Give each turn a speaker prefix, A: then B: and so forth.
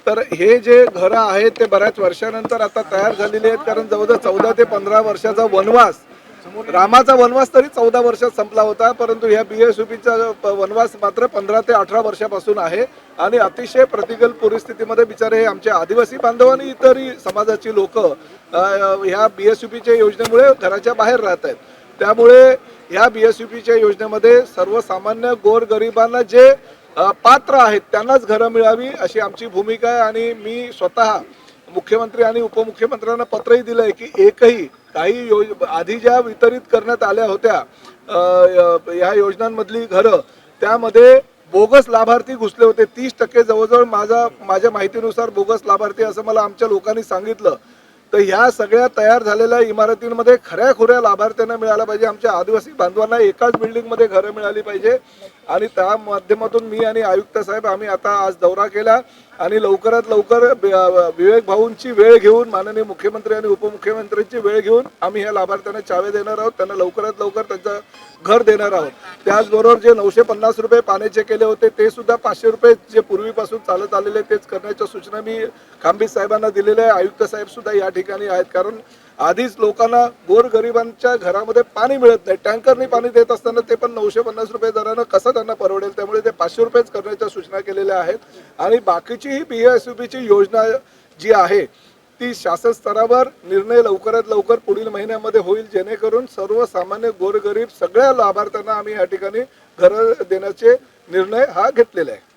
A: तर हे जे घरं आहेत ते बऱ्याच वर्षानंतर आता तयार झालेली आहेत, कारण जवळजवळ 14 ते 15 वर्षाचा वनवास, रामाचा वनवास तरी 14 वर्षात संपला होता, परंतु ह्या बीएसयूपीचा वनवास मात्र 15 ते 18 वर्षापासून आहे. आणि अतिशय प्रतिकूल परिस्थितीमध्ये बिचारे हे आमचे आदिवासी बांधव आणि इतरही समाजाची लोक ह्या बीएसयूपीच्या योजनेमुळे घराच्या बाहेर राहत आहेत. त्यामुळे ह्या बीएसयूपीच्या योजनेमध्ये सर्वसामान्य गोरगरिबांना जे पात्र आहेत त्यांनाच घरं मिळावी अशी आमची भूमिका आहे. आणि मी स्वतः मुख्यमंत्री आणि उपमुख्यमंत्र्यांना पत्रही दिलंय की एकही काही आधी ज्या वितरित करण्यात आल्या होत्या या योजनांमधली घरं, त्यामध्ये बोगस लाभार्थी घुसले होते. 30% जवळजवळ माझ्या माहितीनुसार बोगस लाभार्थी असं मला आमच्या लोकांनी सांगितलं. तर ह्या सगळ्या तयार झालेल्या इमारतींमध्ये खऱ्याखुऱ्या लाभार्थ्यांना मिळायला पाहिजे. आमच्या आदिवासी बांधवांना एकाच बिल्डिंगमध्ये घरं मिळाली पाहिजे. आणि त्या माध्यमातून मी आणि आयुक्त साहेब आम्ही आता आज दौरा केला आणि लवकरात लवकर विवेक भाऊंची वेळ घेऊन, माननीय मुख्यमंत्री आणि उपमुख्यमंत्र्यांची वेळ घेऊन आम्ही ह्या लाभार्थ्यांना चावे देणार आहोत. त्यांना लवकरात लवकर त्यांचं घर देणार आहोत. त्याचबरोबर जे 950 रुपये पाण्याचे केले होते ते सुद्धा 500 रुपये जे पूर्वीपासून चालत आलेले तेच करण्याच्या सूचना मी खांबी साहेबांना दिलेल्या आहे. आयुक्त साहेब सुद्धा या ठिकाणी आहेत, कारण आधीच लोकांना गोरगरिबांच्या घरामध्ये पाणी मिळत नाही. टँकरनी पाणी देत असताना ते पण 950 रुपये दरानं कसं त्यांना परवडेल, त्यामुळे ते 500 रुपयेच करण्याच्या सूचना केलेल्या आहेत. आणि बाकीची ही बीएसयूपीची योजना जी आहे ती शासन स्तरावर निर्णय लवकरात लवकर पुढील महिन्यामध्ये होईल, जेणेकरून सर्वसामान्य गोरगरीब सगळ्या लाभार्थ्यांना आम्ही या ठिकाणी घरं देण्याचे निर्णय हा घेतलेला आहे.